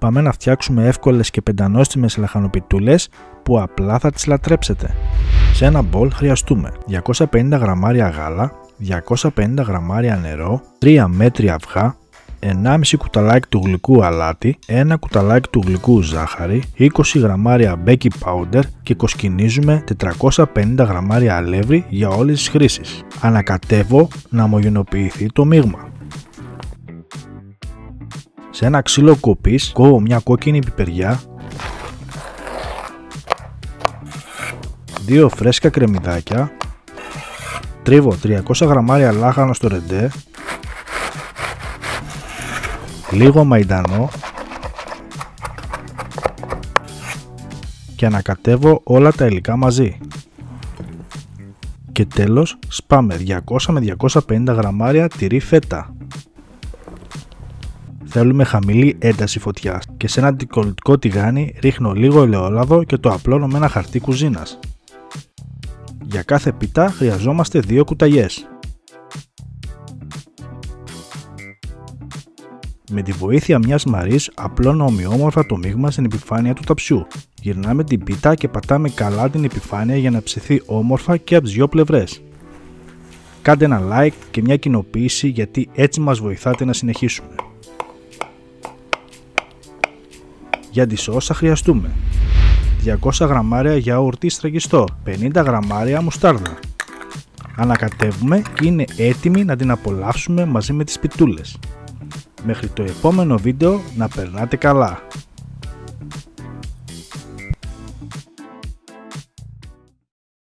Πάμε να φτιάξουμε εύκολες και πεντανόστιμες λαχανοπιτούλες που απλά θα τις λατρέψετε. Σε ένα μπολ χρειαστούμε 250 γραμμάρια γάλα, 250 γραμμάρια νερό, 3 μέτρια αυγά, 1,5 κουταλάκι του γλυκού αλάτι, 1 κουταλάκι του γλυκού ζάχαρη, 20 γραμμάρια baking powder και κοσκινίζουμε 450 γραμμάρια αλεύρι για όλες τις χρήσεις. Ανακατεύω να ομογενοποιηθεί το μείγμα. Σε ένα ξύλο κοπής κόβω μια κόκκινη πιπεριά, 2 φρέσκα κρεμμυδάκια, τρίβω 300 γραμμάρια λάχανο στο ρεντέ, λίγο μαϊντανό και ανακατεύω όλα τα υλικά μαζί. Και τέλος σπάμε 200 με 250 γραμμάρια τυρί φέτα. Θέλουμε χαμηλή ένταση φωτιάς και σε ένα αντικολλητικό τηγάνι ρίχνω λίγο ελαιόλαδο και το απλώνω με ένα χαρτί κουζίνας. Για κάθε πίτα χρειαζόμαστε 2 κουταλιές. Με τη βοήθεια μιας μαρής απλώνω ομοιόμορφα το μείγμα στην επιφάνεια του ταψιού. Γυρνάμε την πίτα και πατάμε καλά την επιφάνεια για να ψηθεί όμορφα και από τις δυο πλευρές. Κάντε ένα like και μια κοινοποίηση γιατί έτσι μας βοηθάτε να συνεχίσουμε. Για τη σως θα χρειαστούμε 200 γραμμάρια γιαούρτι στραγγιστό, 50 γραμμάρια μουστάρδα. Ανακατεύουμε και είναι έτοιμη να την απολαύσουμε μαζί με τις πιτούλες. Μέχρι το επόμενο βίντεο να περνάτε καλά!